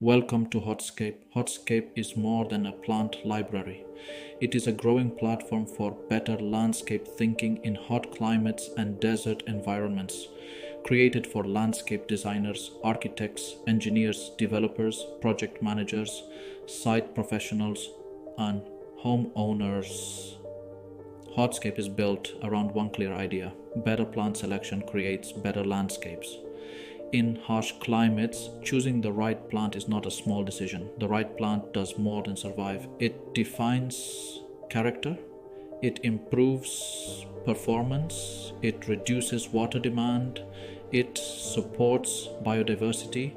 Welcome to Hotscape. Hotscape is more than a plant library. It is a growing platform for better landscape thinking in hot climates and desert environments. Created for landscape designers, architects, engineers, developers, project managers, site professionals, and homeowners. Hotscape is built around one clear idea: better plant selection creates better landscapes. In harsh climates, choosing the right plant is not a small decision. The right plant does more than survive. It defines character, it improves performance, it reduces water demand, it supports biodiversity,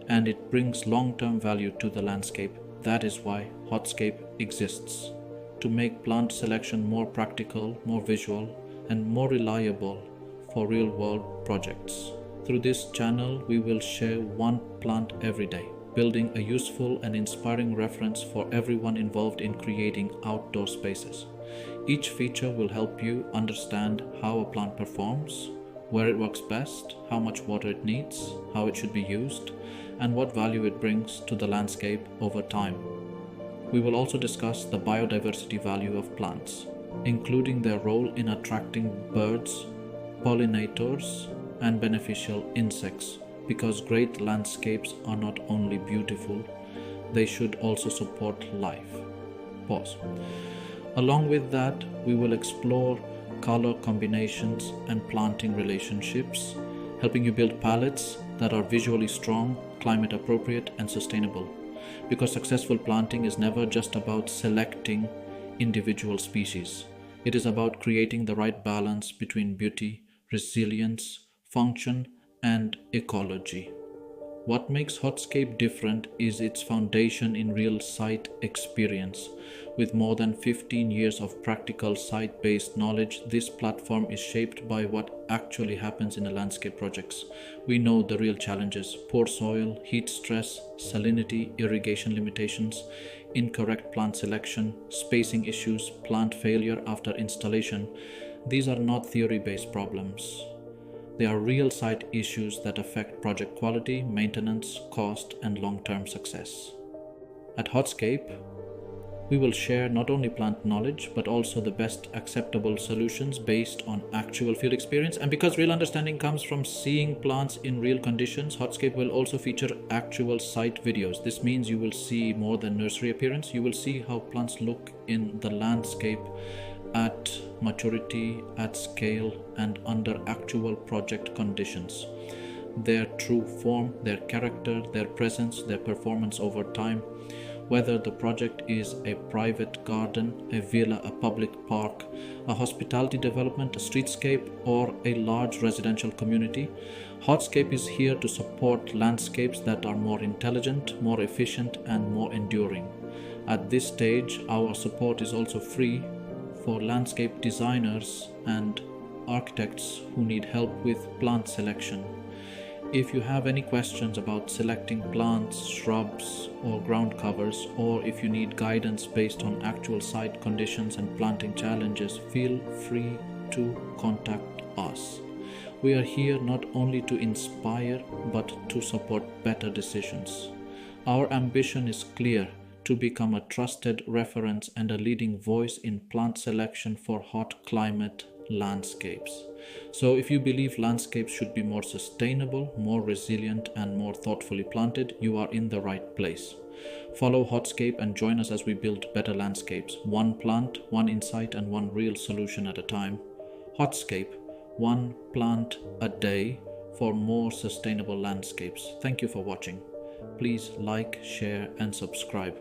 and it brings long-term value to the landscape. That is why Hotscape exists, to make plant selection more practical, more visual, and more reliable for real-world projects. Through this channel, we will share one plant every day, building a useful and inspiring reference for everyone involved in creating outdoor spaces. Each feature will help you understand how a plant performs, where it works best, how much water it needs, how it should be used, and what value it brings to the landscape over time. We will also discuss the biodiversity value of plants, including their role in attracting birds, pollinators, and beneficial insects, because great landscapes are not only beautiful, they should also support life. Pause. Along with that, we will explore color combinations and planting relationships, helping you build palettes that are visually strong, climate appropriate, and sustainable. Because successful planting is never just about selecting individual species. It is about creating the right balance between beauty, resilience, function, and ecology. What makes Hotscape different is its foundation in real site experience. With more than 15 years of practical site-based knowledge, this platform is shaped by what actually happens in a landscape projects. We know the real challenges: poor soil, heat stress, salinity, irrigation limitations, incorrect plant selection, spacing issues, plant failure after installation. These are not theory-based problems. They are real site issues that affect project quality, maintenance, cost, and long-term success. At Hotscape, we will share not only plant knowledge, but also the best acceptable solutions based on actual field experience. And because real understanding comes from seeing plants in real conditions, Hotscape will also feature actual site videos. This means you will see more than nursery appearance. You will see how plants look in the landscape at maturity, at scale, and under actual project conditions. Their true form, their character, their presence, their performance over time. Whether the project is a private garden, a villa, a public park, a hospitality development, a streetscape, or a large residential community, Hotscape is here to support landscapes that are more intelligent, more efficient, and more enduring. At this stage, our support is also free for landscape designers and architects who need help with plant selection. If you have any questions about selecting plants, shrubs, or ground covers, or if you need guidance based on actual site conditions and planting challenges, feel free to contact us. We are here not only to inspire, but to support better decisions. Our ambition is clear: to become a trusted reference and a leading voice in plant selection for hot climate landscapes. So if you believe landscapes should be more sustainable, more resilient, and more thoughtfully planted, you are in the right place. Follow Hotscape and join us as we build better landscapes, one plant, one insight, and one real solution at a time. Hotscape, one plant a day for more sustainable landscapes. Thank you for watching. Please like, share, and subscribe.